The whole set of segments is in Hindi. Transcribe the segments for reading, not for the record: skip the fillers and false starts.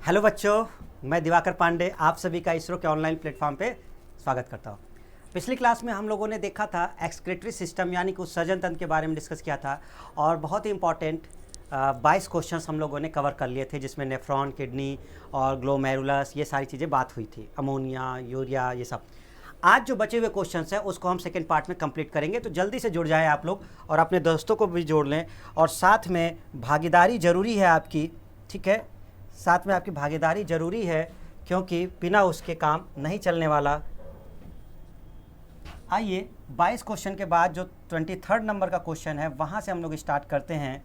हेलो बच्चों, मैं दिवाकर पांडे आप सभी का इसरो के ऑनलाइन प्लेटफॉर्म पे स्वागत करता हूँ। पिछली क्लास में हम लोगों ने देखा था एक्सक्रीटरी सिस्टम यानी कि उत्सर्जन तंत्र के बारे में डिस्कस किया था और बहुत ही इंपॉर्टेंट 22 क्वेश्चंस हम लोगों ने कवर कर लिए थे, जिसमें नेफ्रॉन, किडनी और ग्लोमेरुलस ये सारी चीज़ें बात हुई थी, अमोनिया, यूरिया, ये सब। आज जो बचे हुए क्वेश्चंस हैं उसको हम सेकेंड पार्ट में कंप्लीट करेंगे, तो जल्दी से जुड़ जाएं आप लोग और अपने दोस्तों को भी जोड़ लें। और साथ में भागीदारी ज़रूरी है आपकी, ठीक है, साथ में आपकी भागीदारी ज़रूरी है क्योंकि बिना उसके काम नहीं चलने वाला। आइए 22 क्वेश्चन के बाद जो 23rd नंबर का क्वेश्चन है वहाँ से हम लोग स्टार्ट करते हैं।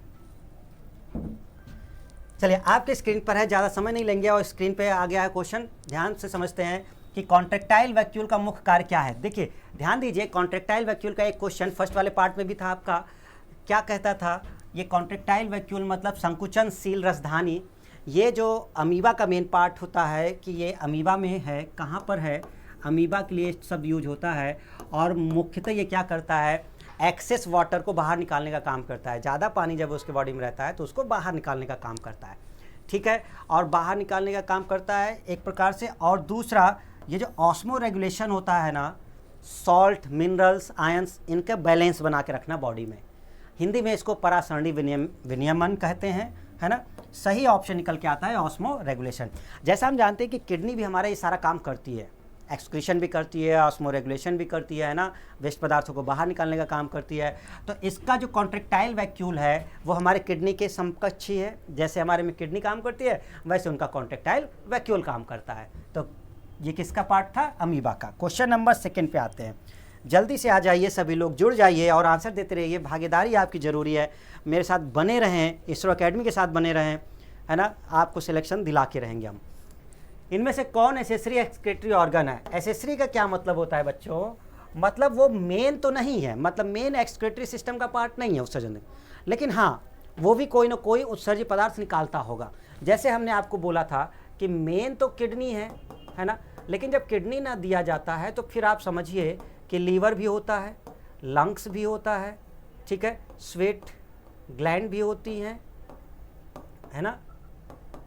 चलिए, आपके स्क्रीन पर है, ज़्यादा समय नहीं लेंगे और स्क्रीन पे आ गया है क्वेश्चन। ध्यान से समझते हैं कि कॉन्ट्रैक्टाइल वैक्यूल का मुख्य कार्य क्या है। देखिए ध्यान दीजिए, कॉन्ट्रैक्टाइल वैक्यूल का एक क्वेश्चन फर्स्ट वाले पार्ट में भी था आपका। क्या कहता था ये कॉन्ट्रैक्टाइल वैक्यूल मतलब संकुचनशील रसधानी। ये जो अमीबा का मेन पार्ट होता है कि ये अमीबा में है, कहाँ पर है, अमीबा के लिए शब्द यूज होता है। और मुख्यतः ये क्या करता है, एक्सेस वाटर को बाहर निकालने का काम करता है। ज़्यादा पानी जब उसके बॉडी में रहता है तो उसको बाहर निकालने का काम करता है, ठीक है, और बाहर निकालने का काम करता है एक प्रकार से। और दूसरा ये जो ऑस्मो रेगुलेशन होता है ना, सॉल्ट, मिनरल्स, आयंस, इनका बैलेंस बना के रखना बॉडी में। हिंदी में इसको परासरणी विनियमन कहते हैं, है ना। सही ऑप्शन निकल के आता है ऑस्मो रेगुलेशन। जैसा हम जानते हैं कि किडनी भी हमारा ये सारा काम करती है, एक्सक्रीशन भी करती है, ऑस्मो रेगुलेशन भी करती है ना, वेस्ट पदार्थों को बाहर निकालने का काम करती है। तो इसका जो कॉन्ट्रैक्टाइल वैक्यूल है वो हमारे किडनी के समकक्ष ही है। जैसे हमारे में किडनी काम करती है वैसे उनका कॉन्ट्रैक्टाइल वैक्यूल काम करता है। तो ये किसका पार्ट था, अमीबा का। क्वेश्चन नंबर 2 पे आते हैं। जल्दी से आ जाइए, सभी लोग जुड़ जाइए और आंसर देते रहिए। भागीदारी आपकी ज़रूरी है, मेरे साथ बने रहें, इसरो एकेडमी के साथ बने रहें, है ना। आपको सिलेक्शन दिला के रहेंगे हम। इनमें से कौन एसेसरी एक्सक्रीटरी ऑर्गन है। एसेसरी का क्या मतलब होता है बच्चों, मतलब वो मेन तो नहीं है, मतलब मेन एक्सक्रीटरी सिस्टम का पार्ट नहीं है उत्सर्जन, लेकिन हाँ वो भी कोई ना कोई उत्सर्जी पदार्थ निकालता होगा। जैसे हमने आपको बोला था कि मेन तो किडनी है ना, लेकिन जब किडनी ना दिया जाता है तो फिर आप समझिए कि लीवर भी होता है, लंग्स भी होता है, ठीक है, स्वेट ग्लैंड भी होती हैं, है ना,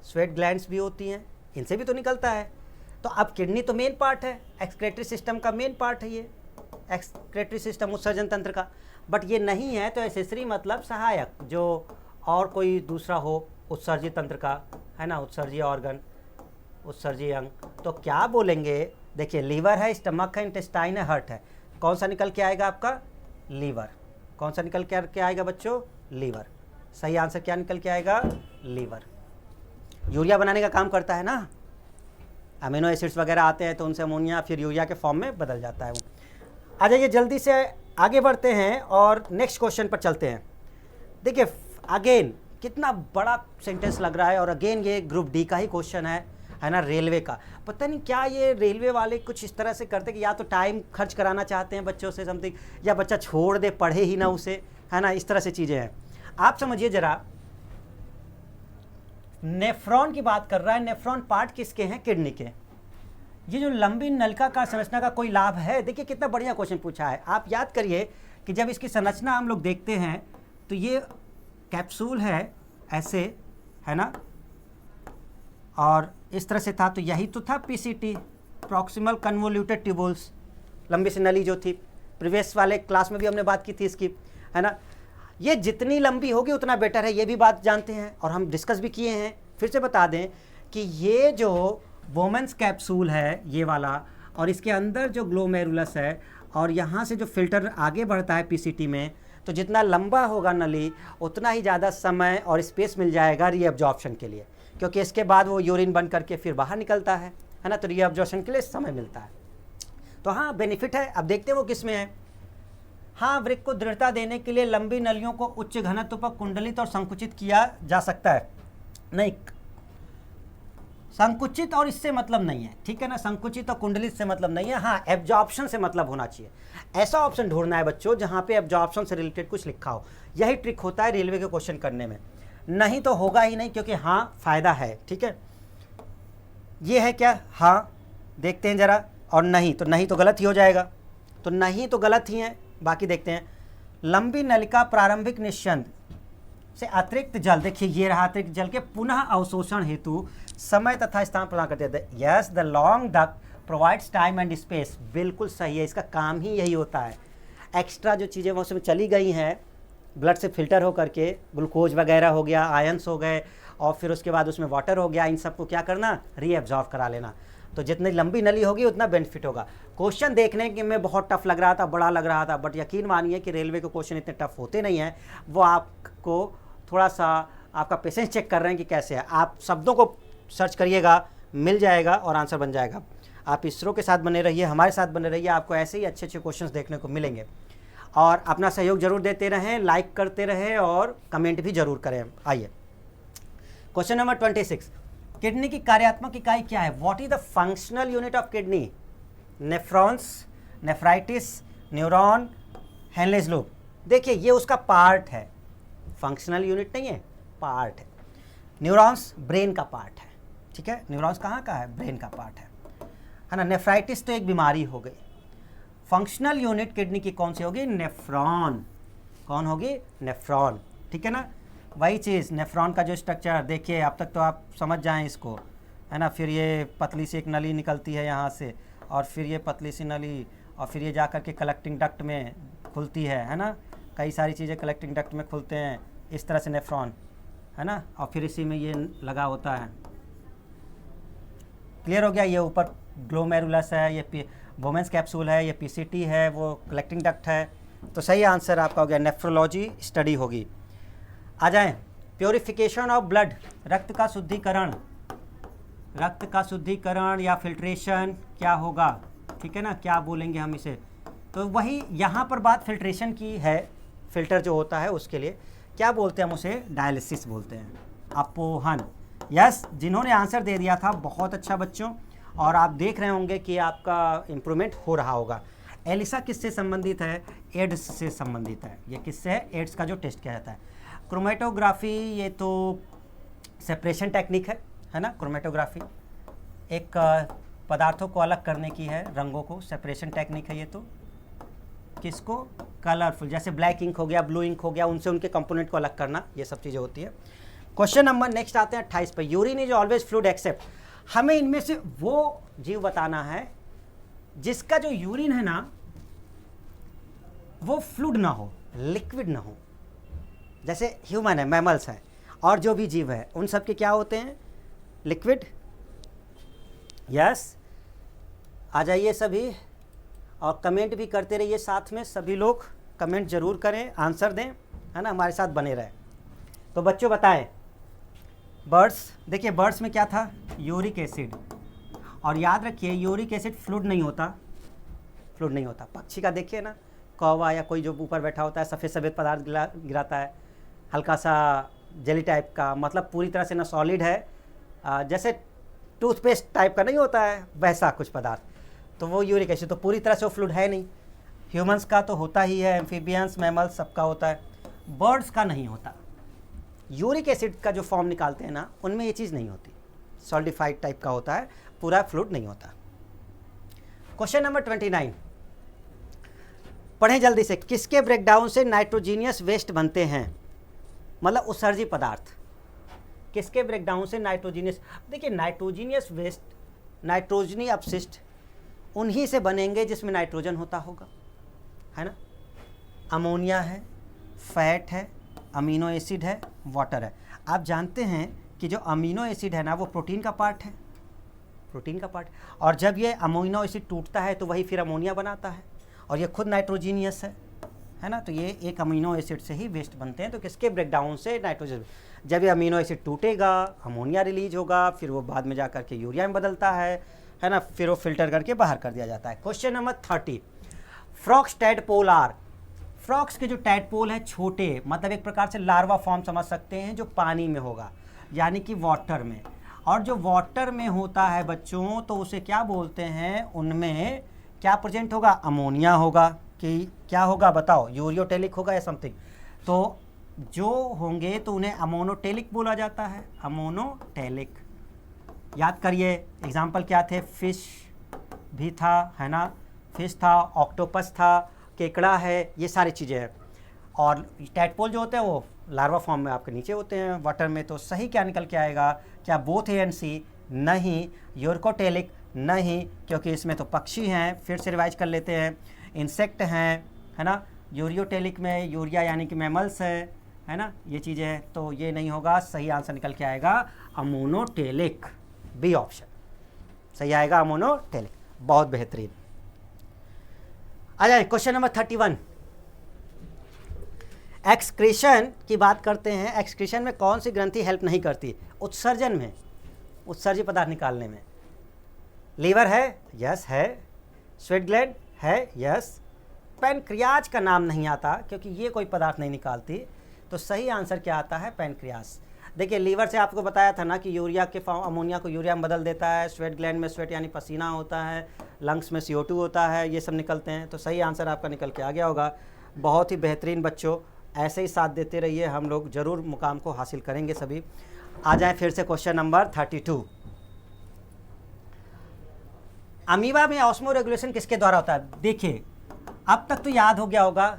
स्वेट ग्लैंड्स भी होती हैं, इनसे भी तो निकलता है। तो अब किडनी तो मेन पार्ट है, एक्सक्रीटरी सिस्टम का मेन पार्ट है ये एक्सक्रीटरी सिस्टम उत्सर्जन तंत्र का। बट ये नहीं है तो एसेसरी मतलब सहायक, जो और कोई दूसरा हो उत्सर्जी तंत्र का, है ना, उत्सर्जी ऑर्गन, उत्सर्जी अंग। तो क्या बोलेंगे, देखिए लीवर है, स्टमक है, इंटेस्टाइन है, हार्ट है, कौन सा निकल के आएगा आपका, लीवर। कौन सा निकल के आएगा बच्चों, लीवर। सही आंसर क्या निकल के आएगा, लीवर। यूरिया बनाने का काम करता है ना, अमीनो एसिड्स वगैरह आते हैं तो उनसे अमोनिया फिर यूरिया के फॉर्म में बदल जाता है वो। आ जाइए जल्दी से आगे बढ़ते हैं और नेक्स्ट क्वेश्चन पर चलते हैं। देखिए अगेन कितना बड़ा सेंटेंस लग रहा है, और अगेन ये ग्रुप डी का ही क्वेश्चन है ना, रेलवे का। पता नहीं क्या ये रेलवे वाले कुछ इस तरह से करते कि या तो टाइम खर्च कराना चाहते हैं बच्चों से समथिंग, या बच्चा छोड़ दे, पढ़े ही ना उसे, है ना, इस तरह से चीज़ें हैं। आप समझिए जरा, नेफ्रॉन की बात कर रहा है, नेफ्रॉन पार्ट किसके हैं, किडनी के। ये जो लंबी नलिकाकार संरचना का कोई लाभ है, देखिए कितना बढ़िया क्वेश्चन पूछा है। आप याद करिए कि जब इसकी संरचना हम लोग देखते हैं तो ये कैप्सूल है ऐसे, है ना, और इस तरह से था, तो यही तो था पीसीटी, प्रॉक्सिमल कन्वोल्यूटेड ट्यूबुल्स, लंबी सी नली जो थी। प्रीवियस वाले क्लास में भी हमने बात की थी इसकी, है ना। ये जितनी लंबी होगी उतना बेटर है, ये भी बात जानते हैं और हम डिस्कस भी किए हैं। फिर से बता दें कि ये जो वोमेंस कैप्सूल है ये वाला, और इसके अंदर जो ग्लोमेरुलस है, और यहाँ से जो फिल्टर आगे बढ़ता है पीसीटी में, तो जितना लंबा होगा नली उतना ही ज़्यादा समय और स्पेस मिल जाएगा रीअब्जॉर्प्शन के लिए, क्योंकि इसके बाद वो यूरिन बन करके फिर बाहर निकलता है ना, तो रीअब्जॉर्प्शन के लिए समय मिलता है। तो हाँ बेनिफिट है। अब देखते हैं वो किस में है। हाँ, वृक्क को दृढ़ता देने के लिए लंबी नलियों को उच्च घनत्व पर कुंडलित और संकुचित किया जा सकता है। नहीं, संकुचित और इससे मतलब नहीं है, ठीक है ना, संकुचित और कुंडलित से मतलब नहीं है। हाँ, एब्जॉर्प्शन से मतलब होना चाहिए। ऐसा ऑप्शन ढूंढना है बच्चों जहाँ पे एब्जॉर्प्शन से रिलेटेड कुछ लिखा हो। यही ट्रिक होता है रेलवे के क्वेश्चन करने में, नहीं तो होगा ही नहीं, क्योंकि हाँ फायदा है, ठीक है। ये है क्या, हाँ देखते हैं जरा, और नहीं तो गलत ही हो जाएगा, तो नहीं तो गलत ही है। बाकी देखते हैं। लंबी नलिका प्रारंभिक निस्यंद से अतिरिक्त जल, देखिए ये रहा अतिरिक्त जल के पुनः अवशोषण हेतु समय तथा स्थान प्रदान करते थे। Yes, the long duct provides time and space, बिल्कुल सही है, इसका काम ही यही होता है। एक्स्ट्रा जो चीज़ें वो उसमें चली गई हैं ब्लड से फिल्टर हो करके, ग्लूकोज वगैरह हो गया, आयंस हो गए, और फिर उसके बाद उसमें वाटर हो गया, इन सबको क्या करना, रीएब्जॉर्ब करा लेना। तो जितनी लंबी नली होगी उतना बेनिफिट होगा। क्वेश्चन देखने के में बहुत टफ लग रहा था, बड़ा लग रहा था, बट यकीन मानिए कि रेलवे के क्वेश्चन इतने टफ होते नहीं हैं। वो आपको थोड़ा सा आपका पेशेंस चेक कर रहे हैं कि कैसे है। आप शब्दों को सर्च करिएगा, मिल जाएगा और आंसर बन जाएगा। आप इसरो के साथ बने रहिए, हमारे साथ बने रहिए, आपको ऐसे ही अच्छे अच्छे क्वेश्चन देखने को मिलेंगे। और अपना सहयोग जरूर देते रहें, लाइक करते रहें और कमेंट भी जरूर करें। आइए क्वेश्चन नंबर 26, किडनी की कार्यात्मक इकाई क्या है? What is the functional unit of kidney? Nephrons, nephritis, neuron, Henle's loop. देखिए ये उसका पार्ट है, फंक्शनल यूनिट नहीं है, पार्ट है। न्यूरॉन्स ब्रेन का पार्ट है, ठीक है। न्यूरॉन्स कहाँ का है? ब्रेन का पार्ट है ना। नेफ्राइटिस तो एक बीमारी हो गई। फंक्शनल यूनिट किडनी की कौन सी होगी? नेफ्रॉन। कौन होगी? नेफ्रॉन, ठीक है ना। वही चीज़, नेफ्रॉन का जो स्ट्रक्चर देखिए, अब तक तो आप समझ जाएं इसको, है ना। फिर ये पतली सी एक नली निकलती है यहाँ से, और फिर ये पतली सी नली, और फिर ये जा कर के कलेक्टिंग डक्ट में खुलती है ना। कई सारी चीज़ें कलेक्टिंग डक्ट में खुलते हैं, इस तरह से नेफ्रॉन, है ना। और फिर इसी में ये लगा होता है। क्लियर हो गया? ये ऊपर ग्लोमेरुलस है, ये वोमेंस कैप्सूल है, ये पीसीटी है, वो कलेक्टिंग डक्ट है। तो सही आंसर आपका हो गया, नेफ्रोलॉजी स्टडी होगी। आ जाएं, प्योरिफिकेशन ऑफ ब्लड, रक्त का शुद्धिकरण, रक्त का शुद्धिकरण या फिल्ट्रेशन क्या होगा, ठीक है ना। क्या बोलेंगे हम इसे? तो वही यहाँ पर बात फिल्ट्रेशन की है, फिल्टर जो होता है उसके लिए क्या बोलते हैं हम उसे? डायलिसिस बोलते हैं, अपोहन। यस, जिन्होंने आंसर दे दिया था बहुत अच्छा बच्चों, और आप देख रहे होंगे कि आपका इम्प्रूवमेंट हो रहा होगा। एलिसा किससे संबंधित है? एड्स से संबंधित है। ये किससे है? एड्स का जो टेस्ट किया जाता है। क्रोमेटोग्राफी, ये तो सेपरेशन टेक्निक है ना। क्रोमेटोग्राफी एक पदार्थों को अलग करने की है, रंगों को, सेपरेशन टेक्निक है ये तो। किसको? कलरफुल, जैसे ब्लैक इंक हो गया, ब्लू इंक हो गया, उनसे उनके कंपोनेंट को अलग करना, ये सब चीज़ें होती है। क्वेश्चन नंबर नेक्स्ट आते हैं 28 पे। Urine is always fluid except, हमें इनमें से वो जीव बताना है जिसका जो यूरिन है ना वो फ्लूइड ना हो, लिक्विड ना हो। जैसे ह्यूमन है, मैमल्स है, और जो भी जीव है उन सब के क्या होते हैं? लिक्विड। यस, आ जाइए सभी और कमेंट भी करते रहिए साथ में। सभी लोग कमेंट जरूर करें, आंसर दें, है ना, हमारे साथ बने रहें। तो बच्चों बताएं, बर्ड्स, देखिए बर्ड्स में क्या था? Uric acid. और याद रखिए यूरिक एसिड फ्लूइड नहीं होता, फ्लूइड नहीं होता। पक्षी का देखिए ना, कौवा या कोई जो ऊपर बैठा होता है, सफ़ेद सफ़ेद पदार्थ गिराता है, हल्का सा जेली टाइप का, मतलब पूरी तरह से ना सॉलिड है, जैसे टूथपेस्ट टाइप का नहीं होता है वैसा कुछ पदार्थ, तो वो यूरिक एसिड। तो पूरी तरह से वो फ्लूइड है नहीं। ह्यूमंस का तो होता ही है, एम्फीबियंस, मैमल्स, सबका होता है, बर्ड्स का नहीं होता। यूरिक एसिड का जो फॉर्म निकालते हैं ना, उनमें ये चीज़ नहीं होती, सॉलिडिफाइड टाइप का होता है, पूरा फ्लूइड नहीं होता। क्वेश्चन नंबर 29, पढ़ें जल्दी से। किसके ब्रेकडाउन से नाइट्रोजीनियस वेस्ट बनते हैं? मतलब उत्सर्जी पदार्थ। किसके ब्रेकडाउन से नाइट्रोजीनियस? देखिए नाइट्रोजीनियस वेस्ट, नाइट्रोजनी अपशिष्ट उन्हीं से बनेंगे जिसमें नाइट्रोजन होता होगा, है ना। अमोनिया है, फैट है, अमीनो एसिड है, वाटर है। आप जानते हैं कि जो अमीनो एसिड है ना वो प्रोटीन का पार्ट है, प्रोटीन का पार्ट। और जब ये अमीनो एसिड टूटता है तो वही फिर अमोनिया बनाता है, और ये खुद नाइट्रोजीनियस है ना। तो ये एक अमीनो एसिड से ही वेस्ट बनते हैं। तो किसके ब्रेकडाउन से नाइट्रोजन? जब ये अमीनो एसिड टूटेगा, अमोनिया रिलीज होगा, फिर वो बाद में जा करके यूरिया में बदलता है ना, फिर वो फिल्टर करके बाहर कर दिया जाता है। Question number 30, frogs tadpole are, frogs के जो टैडपोल हैं छोटे, मतलब एक प्रकार से लार्वा फॉर्म समझ सकते हैं, जो पानी में होगा, यानी कि वाटर में। और जो वाटर में होता है बच्चों, तो उसे क्या बोलते हैं? उनमें क्या प्रेजेंट होगा? अमोनिया होगा कि क्या होगा बताओ? यूरियोटेलिक होगा या समथिंग। तो जो होंगे तो उन्हें अमोनोटेलिक बोला जाता है, अमोनोटेलिक। याद करिए एग्जाम्पल क्या थे? फिश भी था, है ना, फिश था, ऑक्टोपस था, केकड़ा है, ये सारी चीज़ें हैं। और टैडपोल जो होते हैं वो लार्वा फॉर्म में आपके नीचे होते हैं वाटर में। तो सही क्या निकल के आएगा? क्या बोथ ए एंड सी? नहीं। यूरकोटेलिक? नहीं, क्योंकि इसमें तो पक्षी हैं। फिर से रिवाइज कर लेते हैं, इंसेक्ट हैं, है ना। यूरियोटेलिक में यूरिया यानी कि मैमल्स है ना, ये चीज़ें हैं, तो ये नहीं होगा। सही आंसर निकल के आएगा अमोनोटेलिक, बी ऑप्शन सही आएगा, अमोनोटेलिक। बहुत बेहतरीन। आ जाए क्वेश्चन नंबर 31। एक्सक्रीशन की बात करते हैं। एक्सक्रीशन में कौन सी ग्रंथि हेल्प नहीं करती? उत्सर्जन में, उत्सर्जी पदार्थ निकालने में। लीवर है? यस है। स्वेट ग्लैंड है? यस। पैनक्रियाज का नाम नहीं आता क्योंकि ये कोई पदार्थ नहीं निकालती, तो सही आंसर क्या आता है? पैनक्रियास। देखिए, लीवर से आपको बताया था ना कि यूरिया के फॉर्म, अमोनिया को यूरिया में बदल देता है। स्वेट ग्लैंड में स्वेट यानी पसीना होता है, लंग्स में CO2 होता है, ये सब निकलते हैं। तो सही आंसर आपका निकल के आ गया होगा। बहुत ही बेहतरीन बच्चों, ऐसे ही साथ देते रहिए, हम लोग ज़रूर मुकाम को हासिल करेंगे सभी। आ जाएं फिर से क्वेश्चन नंबर 32। अमीबा में ऑस्मो रेगुलेशन किसके द्वारा होता है? देखिए, अब तक तो याद हो गया होगा,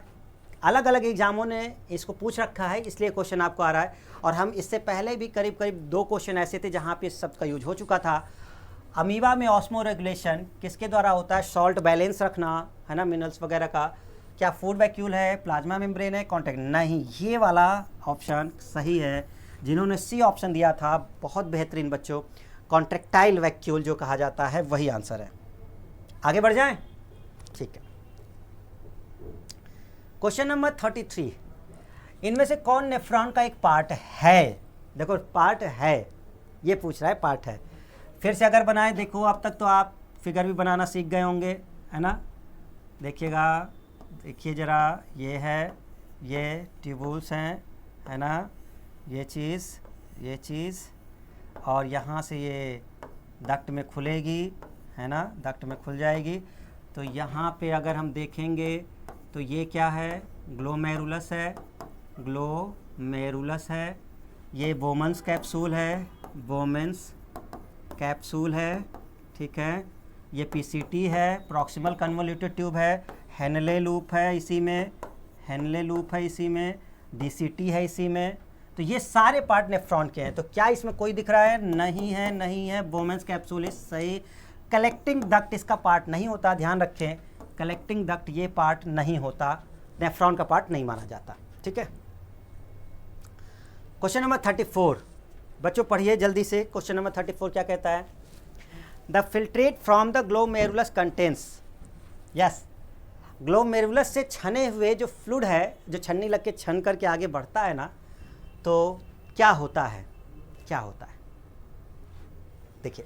अलग अलग एग्जामों ने इसको पूछ रखा है, इसलिए क्वेश्चन आपको आ रहा है। और हम इससे पहले भी करीब करीब 2 क्वेश्चन ऐसे थे जहाँ पे इस शब्द का यूज हो चुका था। अमीबा में ऑस्मो रेगुलेशन किसके द्वारा होता है? सॉल्ट बैलेंस रखना, है ना, मिनरल्स वगैरह का। क्या फूड वैक्यूल है? प्लाज्मा मेम्ब्रेन है? कॉन्टैक्ट? नहीं, ये वाला ऑप्शन सही है। जिन्होंने सी ऑप्शन दिया था, बहुत बेहतरीन बच्चों, कॉन्ट्रेक्टाइल वैक्यूल जो कहा जाता है, वही आंसर है। आगे बढ़ जाएं? ठीक है। Question number 33। इनमें से कौन नेफ्रॉन का एक पार्ट है? देखो, पार्ट है, ये पूछ रहा है, पार्ट है। फिर से अगर बनाएं, देखो अब तक तो आप फिगर भी बनाना सीख गए होंगे, है ना। देखिएगा, देखिए ज़रा, ये है, ये ट्यूबुल्स हैं, है ना, ये चीज़, और यहाँ से ये डक्ट में खुलेगी, है ना, डक्ट में खुल जाएगी। तो यहाँ पे अगर हम देखेंगे तो ये क्या है? ग्लोमेरुलस है, ग्लोमेरुलस है। ये बोमन्स कैप्सूल है, बोमेंस कैप्सूल है, ठीक है। ये PCT है, प्रॉक्सिमल कन्वोल्यूटेड ट्यूब है। हेनले लूप है इसी में, हेनले लूप है इसी में, DCT है इसी में। तो ये सारे पार्ट नेफ्रॉन के हैं। तो क्या इसमें कोई दिख रहा है? नहीं है, नहीं है। बोमेंस कैप्सूल इस सही। कलेक्टिंग डक्ट इसका पार्ट नहीं होता, ध्यान रखें, कलेक्टिंग डक्ट ये पार्ट नहीं होता, नेफ्रॉन का पार्ट नहीं माना जाता, ठीक है। क्वेश्चन नंबर 34 बच्चों पढ़िए जल्दी से। क्वेश्चन नंबर 34 क्या कहता है? The filtrate from the glomerulus contains, yes, glomerulus से छने हुए जो फ्लूइड है, जो छन्नी लग के छन करके आगे बढ़ता है ना, तो क्या होता है? क्या होता है? देखिए,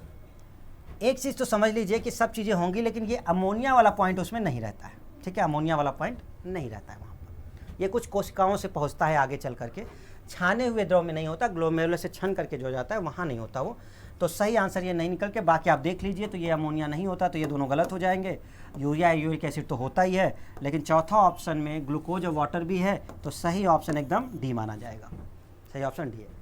एक चीज़ तो समझ लीजिए कि सब चीज़ें होंगी, लेकिन ये अमोनिया वाला पॉइंट उसमें नहीं रहता है, ठीक है। अमोनिया वाला पॉइंट नहीं रहता है वहाँ पर। ये कुछ कोशिकाओं से पहुँचता है आगे चल करके, छाने हुए द्रव में नहीं होता। ग्लोमेरुलस से छन करके जो जाता है वहाँ नहीं होता वो। तो सही आंसर ये नहीं निकल के, बाकी आप देख लीजिए। तो ये अमोनिया नहीं होता, तो ये दोनों गलत हो जाएंगे। यूरिया यूरिक एसिड तो होता ही है, लेकिन चौथा ऑप्शन में ग्लूकोज और वाटर भी है, तो सही ऑप्शन एकदम डी माना जाएगा। सही ऑप्शन डी है।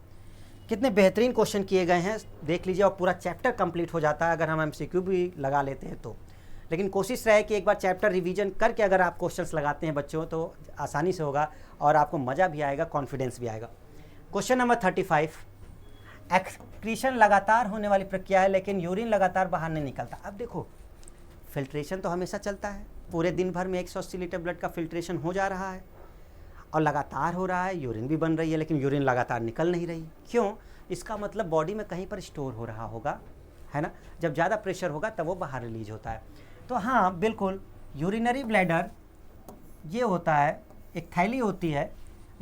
कितने बेहतरीन क्वेश्चन किए गए हैं, देख लीजिए, और पूरा चैप्टर कंप्लीट हो जाता है अगर हम MCQ भी लगा लेते हैं तो। लेकिन कोशिश रहे कि एक बार चैप्टर रिवीजन करके अगर आप क्वेश्चंस लगाते हैं बच्चों, तो आसानी से होगा और आपको मज़ा भी आएगा, कॉन्फिडेंस भी आएगा। Question number 35। एक्सक्रीशन लगातार होने वाली प्रक्रिया है, लेकिन यूरिन लगातार बाहर नहीं निकलता। अब देखो, फिल्ट्रेशन तो हमेशा चलता है, पूरे दिन भर में 180 लीटर ब्लड का फिल्ट्रेशन हो जा रहा है और लगातार हो रहा है, यूरिन भी बन रही है, लेकिन यूरिन लगातार निकल नहीं रही। क्यों? इसका मतलब बॉडी में कहीं पर स्टोर हो रहा होगा, है ना। जब ज़्यादा प्रेशर होगा तब वो बाहर रिलीज होता है। तो हाँ, बिल्कुल, यूरिनरी ब्लैडर ये होता है, एक थैली होती है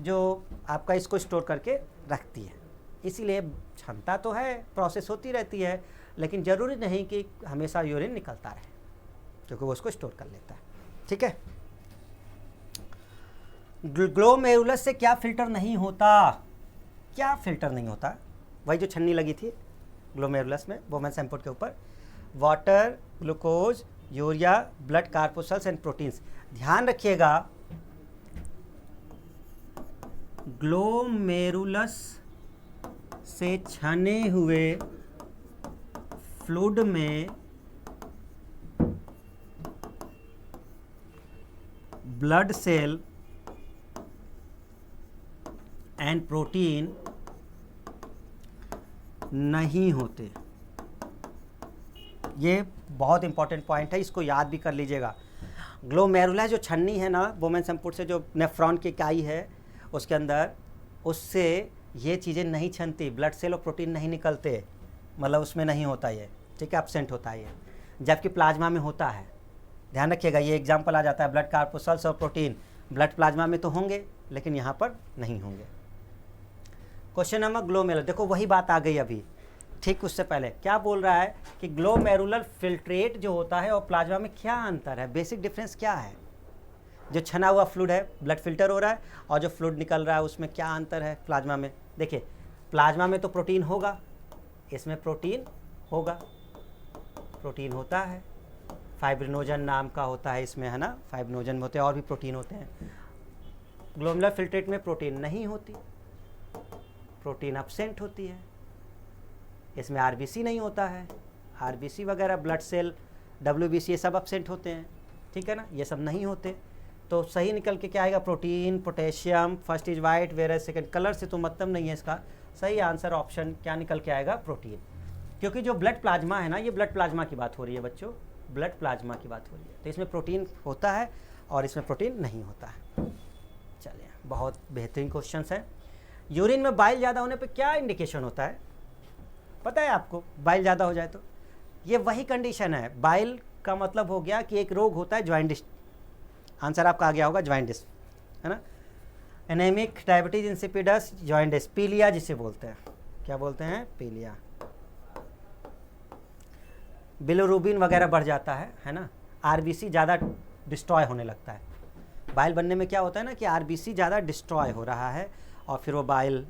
जो आपका इसको स्टोर करके रखती है। इसीलिए क्षमता तो है, प्रोसेस होती रहती है, लेकिन ज़रूरी नहीं कि हमेशा यूरिन निकलता रहे, क्योंकि वो उसको स्टोर कर लेता है, ठीक है। ग्लोमेरुलस से क्या फिल्टर नहीं होता? क्या फिल्टर नहीं होता? वही जो छन्नी लगी थी ग्लोमेरुलस में, बोमेंस इनपुट के ऊपर, water, glucose, urea, blood corpuscles and proteins. ध्यान रखिएगा, ग्लोमेरुलस से छने हुए फ्लूइड में ब्लड सेल, एंड प्रोटीन नहीं होते। ये बहुत इंपॉर्टेंट पॉइंट है, इसको याद भी कर लीजिएगा। ग्लोमेरुला जो छन्नी है ना वोमेन संपुट से, जो नेफ्रॉन की इकाई है उसके अंदर, उससे ये चीज़ें नहीं छनती, ब्लड सेल और प्रोटीन नहीं निकलते, मतलब उसमें नहीं होता ये, ठीक है, एब्सेंट होता है ये, जबकि प्लाज्मा में होता है। ध्यान रखिएगा, ये एग्जाम्पल आ जाता है, ब्लड कार्पोसल्स और प्रोटीन ब्लड प्लाज्मा में तो होंगे लेकिन यहाँ पर नहीं होंगे। क्वेश्चन नंबर ग्लोमेरुलर, देखो वही बात आ गई अभी, ठीक उससे पहले क्या बोल रहा है कि ग्लोमेरुलर फिल्ट्रेट जो होता है और प्लाज्मा में क्या अंतर है, बेसिक डिफरेंस क्या है। जो छना हुआ फ्लूइड है ब्लड फिल्टर हो रहा है, और जो फ्लूइड निकल रहा है उसमें क्या अंतर है प्लाज्मा में। देखिए प्लाज्मा में तो प्रोटीन होगा, इसमें प्रोटीन होगा, प्रोटीन होता है, फाइब्रिनोजन नाम का होता है इसमें, है ना, फाइब्रिनोजन होते हैं और भी प्रोटीन होते हैं। ग्लोमेरुलर फिल्ट्रेट में प्रोटीन नहीं होती, प्रोटीन एब्सेंट होती है। इसमें आरबीसी नहीं होता है, आरबीसी वगैरह ब्लड सेल डब्ल्यूबीसी ये सब एब्सेंट होते हैं, ठीक है ना, ये सब नहीं होते। तो सही निकल के क्या आएगा, protein, potassium, first is white versus second, colour से तो मतलब नहीं है इसका, सही आंसर ऑप्शन क्या निकल के आएगा, प्रोटीन। क्योंकि जो ब्लड प्लाज्मा है ना, ये ब्लड प्लाज्मा की बात हो रही है बच्चों, ब्लड प्लाज्मा की बात हो रही है, तो इसमें प्रोटीन होता है और इसमें प्रोटीन नहीं होता है। चलिए, बहुत बेहतरीन क्वेश्चन है। यूरिन में बाइल ज़्यादा होने पर क्या इंडिकेशन होता है, पता है आपको, बाइल ज़्यादा हो जाए तो ये वही कंडीशन है। बाइल का मतलब हो गया कि एक रोग होता है जॉइंडिस, आंसर आपका आ गया होगा जॉइंडिस, है ना, एनेमिक डायबिटीज इंसिपिडस जॉइंडिस, पीलिया जिसे बोलते हैं, क्या बोलते हैं, पीलिया। बिलोरुबिन वगैरह बढ़ जाता है ना, आरबीसी ज़्यादा डिस्ट्रॉय होने लगता है। बाइल बनने में क्या होता है ना कि आरबीसी ज़्यादा डिस्ट्रॉय हो रहा है और फिर वो बाइल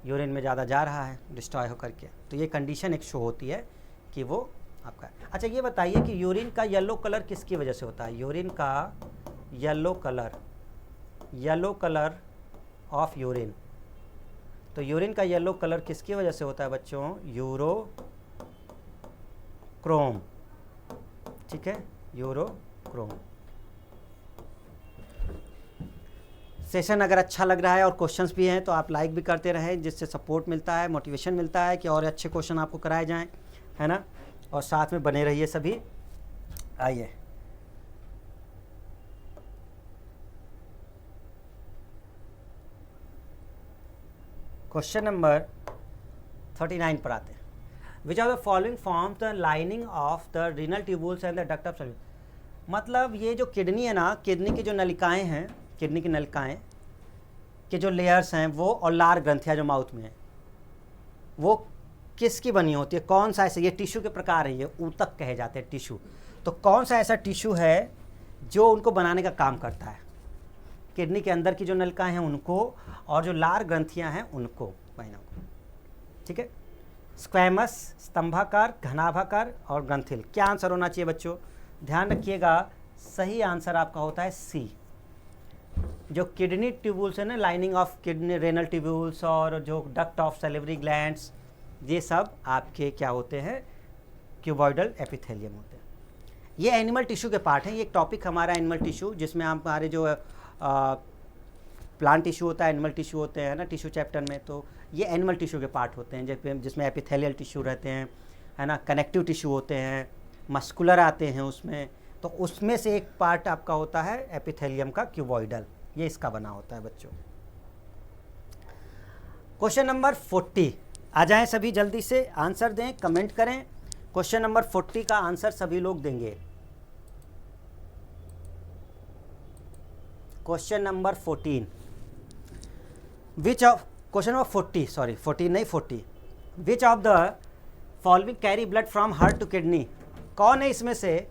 यूरिन में ज़्यादा जा रहा है डिस्ट्रॉय होकर के, तो ये कंडीशन एक शो होती है कि वो आपका। अच्छा ये बताइए कि यूरिन का येलो कलर किसकी वजह से होता है, यूरिन का येलो कलर ऑफ यूरिन, तो यूरिन का येलो कलर किसकी वजह से होता है बच्चों, यूरोक्रोम, ठीक है, यूरोक्रोम। सेशन अगर अच्छा लग रहा है और क्वेश्चंस भी हैं तो आप लाइक भी करते रहें, जिससे सपोर्ट मिलता है, मोटिवेशन मिलता है कि और अच्छे क्वेश्चन आपको कराए जाएं, है ना, और साथ में बने रहिए सभी। आइए क्वेश्चन नंबर 39 पर आते हैं। Which are the following form the lining of the renal tubules and the duct of service, मतलब ये जो किडनी है ना, किडनी की जो नलिकाएं हैं, किडनी की नलिकाएं के जो लेयर्स हैं वो, और लार ग्रंथियाँ जो माउथ में है, वो किसकी बनी होती है, कौन सा ऐसे, ये टिश्यू के प्रकार है, ये ऊतक कहे जाते हैं टिश्यू, तो कौन सा ऐसा टिश्यू है जो उनको बनाने का काम करता है, किडनी के अंदर की जो नलिकाएं हैं उनको, और जो लार ग्रंथियां हैं उनको, बहनों को, ठीक है। स्क्वैमस, स्तंभाकार, घनाभाकार और ग्रंथिल, क्या आंसर होना चाहिए बच्चों, ध्यान रखिएगा, सही आंसर आपका होता है सी। जो किडनी ट्यूबुल्स है ना, lining of kidney renal tubules और जो डक्ट ऑफ सैलिवरी ग्लैंड्स, ये सब आपके क्या होते हैं, क्यूबॉइडल एपिथेलियम होते हैं। ये एनिमल टिश्यू के पार्ट हैं, ये एक टॉपिक हमारा एनिमल टिश्यू, जिसमें हमारे जो प्लांट टिश्यू होता है, एनिमल टिश्यू होते हैं ना टिश्यू चैप्टर में, तो ये एनिमल टिश्यू के पार्ट होते हैं, जिसमें एपिथेलियल टिश्यू रहते हैं, है ना, कनेक्टिव टिश्यू होते हैं, मस्कुलर आते हैं उसमें, तो उसमें से एक पार्ट आपका होता है एपिथेलियम का, क्यूबॉइडल, ये इसका बना होता है बच्चों। क्वेश्चन नंबर 40, आ जाएं सभी, जल्दी से आंसर दें, कमेंट करें। क्वेश्चन नंबर 40 का आंसर सभी लोग देंगे। Question number 14, which of, question number 40, sorry 14 नहीं 40, which of the following carry blood from heart to kidney, कौन है इसमें से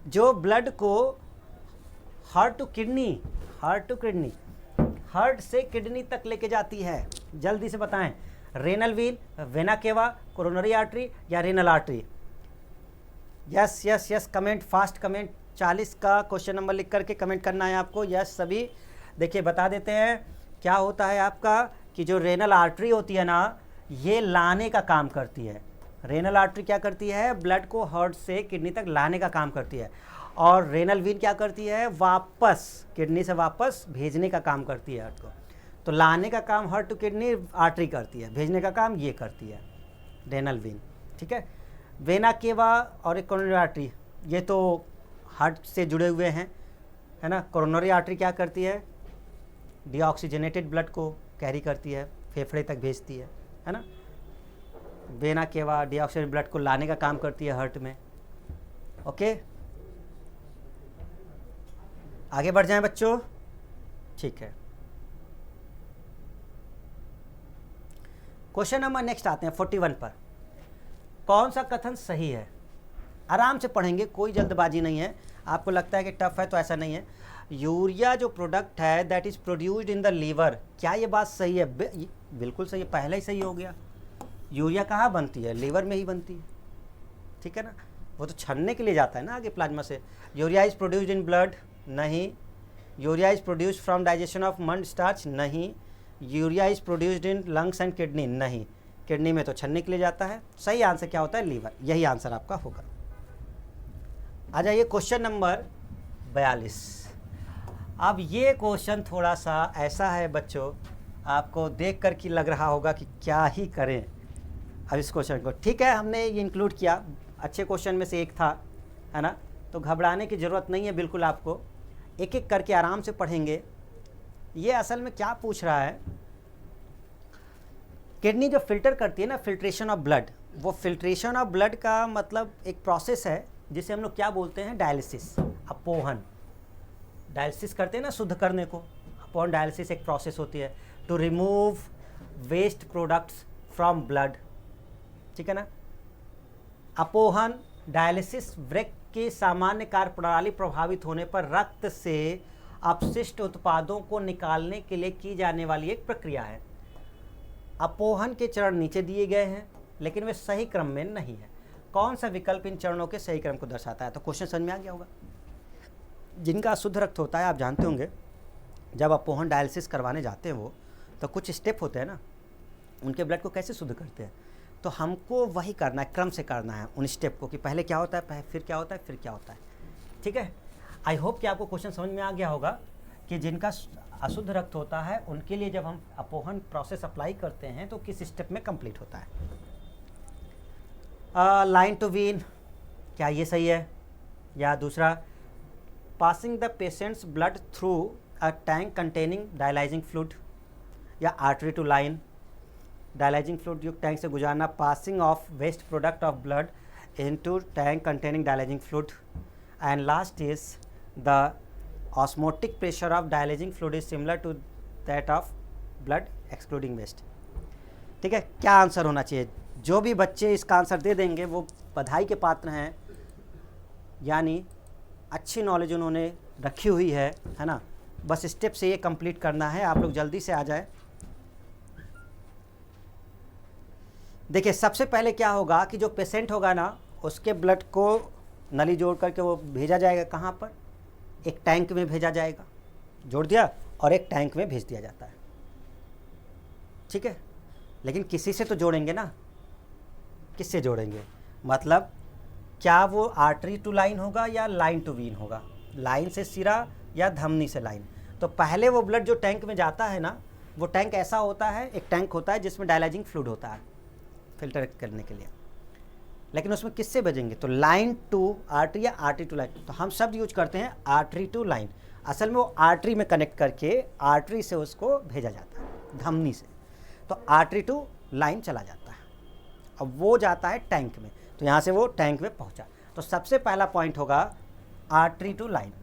जो ब्लड को हार्ट टू किडनी, हार्ट से किडनी तक लेके जाती है, जल्दी से बताएं, renal vein, vena cava, coronary artery या renal artery. Yes yes yes, comment, fast comment, 40 का क्वेश्चन नंबर लिख करके कमेंट करना है आपको। यस सभी, देखिए बता देते हैं क्या होता है आपका, कि जो रेनल आर्टरी होती है ना, ये लाने का काम करती है। रेनल आर्टरी क्या करती है, ब्लड को हार्ट से किडनी तक लाने का काम करती है, और रेनल वीन क्या करती है, वापस किडनी से वापस भेजने का काम करती है हार्ट को। तो लाने का काम हार्ट टू किडनी आर्टरी करती है, भेजने का काम ये करती है रेनल वेन। ठीक है, वेना केवा और एक कोरोनरी आर्टरी, ये तो हार्ट से जुड़े हुए हैं, है ना। कोरोनरी आर्टरी क्या करती है, डीऑक्सीजनेटेड ब्लड को कैरी करती है, फेफड़े तक भेजती है ना। वेना केवा डीऑक्सीजनेटेड ब्लड को लाने का काम करती है हार्ट में। ओके, आगे बढ़ जाएं बच्चों। ठीक है, क्वेश्चन नंबर नेक्स्ट आते हैं 41 पर। कौन सा कथन सही है? आराम से पढ़ेंगे, कोई जल्दबाजी नहीं है। आपको लगता है कि टफ है तो ऐसा नहीं है। यूरिया जो प्रोडक्ट है that is produced in the liver, क्या ये बात सही है? बिल्कुल सही है, पहले ही सही हो गया। यूरिया कहाँ बनती है? लीवर में ही बनती है। ठीक है ना, वो तो छनने के लिए जाता है ना आगे प्लाज्मा से। Urea is produced in blood, नहीं। Urea is produced from digestion of मंड स्टार्च, नहीं। Urea is produced in lungs and kidney, नहीं। किडनी में तो छनने के लिए जाता है। सही आंसर क्या होता है? लीवर। यही आंसर आपका होगा। आ जाइए क्वेश्चन नंबर 42। अब ये क्वेश्चन थोड़ा सा ऐसा है बच्चों, आपको देख कर कि लग रहा होगा कि क्या ही करें अब इस क्वेश्चन को। ठीक है, हमने ये इंक्लूड किया, अच्छे क्वेश्चन में से एक था, है ना। तो घबराने की ज़रूरत नहीं है बिल्कुल, आपको एक एक करके आराम से पढ़ेंगे। ये असल में क्या पूछ रहा है, किडनी जो फिल्टर करती है ना, फिल्ट्रेशन ऑफ ब्लड, वो फिल्ट्रेशन ऑफ ब्लड का मतलब एक प्रोसेस है जिसे हम लोग क्या बोलते हैं? डायलिसिस, अपोहन। डायलिसिस करते हैं ना शुद्ध करने को, अपोहन डायलिसिस एक प्रोसेस होती है to remove waste products from blood. ठीक है ना। अपोहन डायलिसिस वृक्क की सामान्य कार्यप्रणाली प्रभावित होने पर रक्त से अपशिष्ट उत्पादों को निकालने के लिए की जाने वाली एक प्रक्रिया है। अपोहन के चरण नीचे दिए गए हैं लेकिन वे सही क्रम में नहीं है। कौन सा विकल्प इन चरणों के सही क्रम को दर्शाता है? तो क्वेश्चन समझ में आ गया होगा। जिनका अशुद्ध रक्त होता है, आप जानते होंगे जब अपोहन डायलिसिस करवाने जाते हैं वो, तो कुछ स्टेप होते हैं ना, उनके ब्लड को कैसे शुद्ध करते हैं। तो हमको वही करना है, क्रम से करना है उन स्टेप को, कि पहले क्या होता है, फिर क्या होता है, फिर क्या होता है। ठीक है, आई होप कि आपको क्वेश्चन समझ में आ गया होगा कि जिनका अशुद्ध रक्त होता है उनके लिए जब हम अपोहन प्रोसेस अप्लाई करते हैं तो किस स्टेप में कंप्लीट होता है। लाइन टू वीन, क्या ये सही है? या दूसरा, passing the patient's blood through a tank containing dialyzing fluid, या artery to line, dialyzing fluid युक्त टैंक से गुजारना, passing of waste product of blood into tank containing dialyzing fluid, and last is the osmotic pressure of dialysing fluid is similar to that of blood excluding waste. ठीक है, क्या आंसर होना चाहिए? जो भी बच्चे इसका आंसर दे देंगे वो बधाई के पात्र हैं, यानी अच्छी नॉलेज उन्होंने रखी हुई है ना। बस स्टेप से ये कंप्लीट करना है, आप लोग जल्दी से आ जाए। देखिए, सबसे पहले क्या होगा कि जो पेशेंट होगा ना, उसके ब्लड को नली जोड़ करके वो भेजा जाएगा कहाँ पर? एक टैंक में भेजा जाएगा, जोड़ दिया और एक टैंक में भेज दिया जाता है। ठीक है, लेकिन किसी से तो जोड़ेंगे ना, किससे जोड़ेंगे? मतलब क्या वो आर्टरी टू लाइन होगा या लाइन टू वीन होगा, लाइन से सिरा या धमनी से लाइन। तो पहले वो ब्लड जो टैंक में जाता है ना, वो टैंक ऐसा होता है, एक टैंक होता है जिसमें डायलाइजिंग फ्लूइड होता है फिल्टर करने के लिए, लेकिन उसमें किससे भेजेंगे? तो लाइन टू आर्टरी या आर्टरी टू लाइन। तो हम शब्द यूज करते हैं आर्टरी टू लाइन, असल में वो आर्टरी में कनेक्ट करके आर्टरी से उसको भेजा जाता है धमनी से, तो आर्टरी टू लाइन चला जाता है। अब वो जाता है टैंक में, तो यहाँ से वो टैंक में पहुँचा। तो सबसे पहला पॉइंट होगा आर्टरी टू लाइन,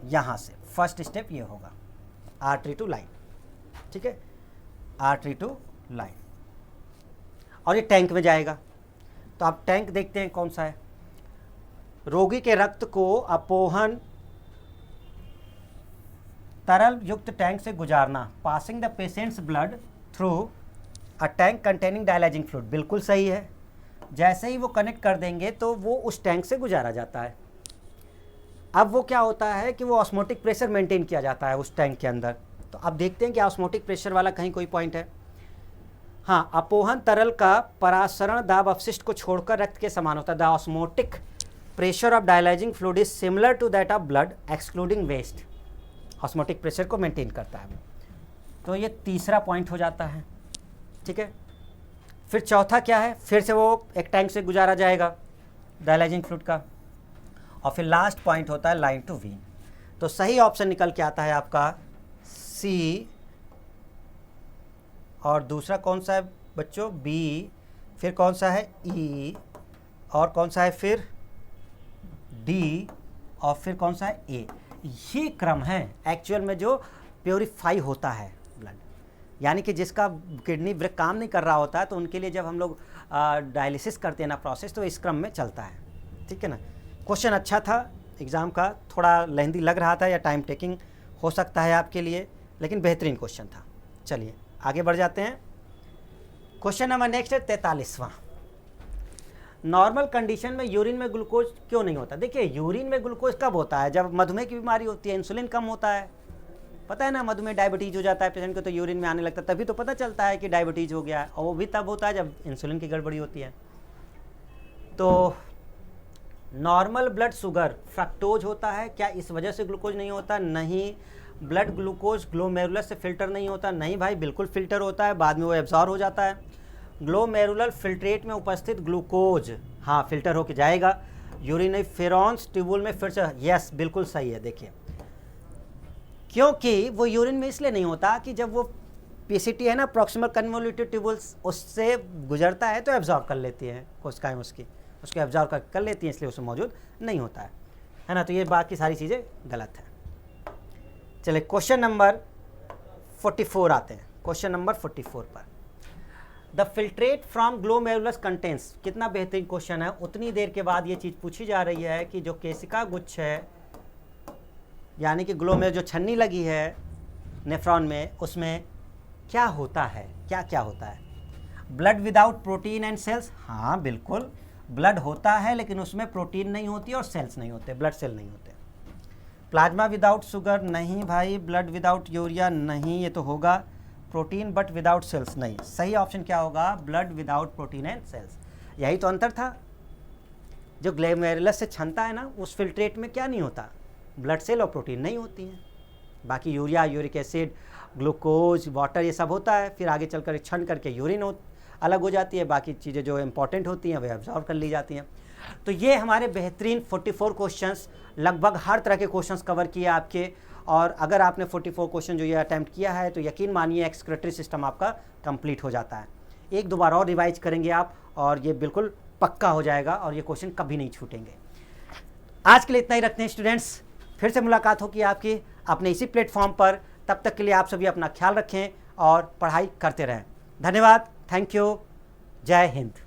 यहाँ से फर्स्ट स्टेप ये होगा आर्टरी टू लाइन। ठीक है, आर्टरी टू लाइन, और ये टैंक में जाएगा। तो आप टैंक देखते हैं कौन सा है। रोगी के रक्त को अपोहन तरल युक्त टैंक से गुजारना, passing the patient's blood through a tank containing dialyzing fluid, बिल्कुल सही है। जैसे ही वो कनेक्ट कर देंगे तो वो उस टैंक से गुजारा जाता है। अब वो क्या होता है कि वो ऑस्मोटिक प्रेशर मेंटेन किया जाता है उस टैंक के अंदर। तो अब देखते हैं कि ऑस्मोटिक प्रेशर वाला कहीं कोई पॉइंट है। हाँ, अपोहन तरल का परासरण दाब अपशिष्ट को छोड़कर रक्त के समान होता है। The osmotic pressure of dialysing fluid is similar to that of blood excluding waste. Osmotic pressure को मेंटेन करता है। तो ये तीसरा पॉइंट हो जाता है, ठीक है। फिर चौथा क्या है, फिर से वो एक टैंक से गुजारा जाएगा डायलाइजिंग फ्लूइड का, और फिर लास्ट पॉइंट होता है लाइन टू वीन। तो सही ऑप्शन निकल के आता है आपका सी, और दूसरा कौन सा है बच्चों, बी, फिर कौन सा है ई, और कौन सा है फिर डी, और फिर कौन सा है ए। ये क्रम है एक्चुअल में जो प्योरीफाई होता है ब्लड, यानी कि जिसका किडनी वृक्क काम नहीं कर रहा होता है तो उनके लिए जब हम लोग डायलिसिस करते हैं ना प्रोसेस, तो इस क्रम में चलता है, ठीक है ना। क्वेश्चन अच्छा था, एग्ज़ाम का थोड़ा लेंदी लग रहा था या टाइम टेकिंग हो सकता है आपके लिए, लेकिन बेहतरीन क्वेश्चन था। चलिए आगे बढ़ जाते हैं। क्वेश्चन नंबर नेक्स्ट है 43वां। नॉर्मल कंडीशन में यूरिन में ग्लूकोज क्यों नहीं होता। देखिए यूरिन में ग्लूकोज कब होता है, जब मधुमेह की बीमारी होती है, इंसुलिन कम होता है, पता है ना, मधुमेह डायबिटीज़ हो जाता है पेशेंट को तो यूरिन में आने लगता है, तभी तो पता चलता है कि डायबिटीज़ हो गया है, और वो भी तब होता है जब इंसुलिन की गड़बड़ी होती है। तो नॉर्मल ब्लड शुगर फ्रक्टोज होता है, क्या इस वजह से ग्लूकोज नहीं होता? नहीं। ब्लड ग्लूकोज ग्लोमेरुलस से फिल्टर नहीं होता? नहीं भाई, बिल्कुल फिल्टर होता है, बाद में वो एब्जॉर्ब हो जाता है। ग्लोमेरुलर फिल्ट्रेट में उपस्थित ग्लूकोज हाँ फिल्टर होके जाएगा। यूरिनिफेरॉन्स ट्यूबुल में फिर से, यस बिल्कुल सही है। देखिए क्योंकि वो यूरिन में इसलिए नहीं होता कि जब वो पीसीटी है ना, प्रॉक्सिमल कन्वोल्यूटिव ट्यूबुल्स, उससे गुजरता है तो एब्जॉर्ब कर लेती है कोशिकाएं, उसको एब्जॉर्ब कर लेती हैं, इसलिए उसमें मौजूद नहीं होता है ना। तो ये बाकी सारी चीज़ें गलत है। चलिए क्वेश्चन नंबर 44 आते हैं। क्वेश्चन नंबर 44 पर, the filtrate from glomerulus contains, कितना बेहतरीन क्वेश्चन है। उतनी देर के बाद ये चीज़ पूछी जा रही है कि जो केशिका गुच्छ है, यानी कि ग्लोमेरुलस जो छन्नी लगी है नेफ्रॉन में, उसमें क्या होता है, क्या क्या होता है। Blood without protein and cells, हाँ बिल्कुल ब्लड होता है, लेकिन उसमें प्रोटीन नहीं होती और सेल्स नहीं होते, ब्लड सेल नहीं होते। प्लाज्मा विदाउट शुगर, नहीं भाई। ब्लड विदाउट यूरिया, नहीं, ये तो होगा प्रोटीन बट विदाउट सेल्स, नहीं। सही ऑप्शन क्या होगा, blood without protein and cells. यही तो अंतर था। जो ग्लोमेरुलस से छनता है ना, उस फिल्ट्रेट में क्या नहीं होता, ब्लड सेल और प्रोटीन नहीं होती हैं। बाकी urea, uric acid, glucose, water, ये सब होता है। फिर आगे चलकर छन करके यूरिन अलग हो जाती है, बाकी चीज़ें जो इंपॉर्टेंट होती हैं वे एब्जॉर्व कर ली जाती हैं। तो ये हमारे बेहतरीन 44 क्वेश्चंस, लगभग हर तरह के क्वेश्चंस कवर किए आपके। और अगर आपने 44 क्वेश्चन जो ये अटैम्प्ट किया है तो यकीन मानिए एक्सक्रीटरी सिस्टम आपका कंप्लीट हो जाता है। एक दो बार और रिवाइज करेंगे आप और ये बिल्कुल पक्का हो जाएगा और ये क्वेश्चन कभी नहीं छूटेंगे। आज के लिए इतना ही रखते हैं स्टूडेंट्स, फिर से मुलाकात होगी आपकी अपने इसी प्लेटफॉर्म पर। तब तक के लिए आप सभी अपना ख्याल रखें और पढ़ाई करते रहें। धन्यवाद, थैंक यू, जय हिंद।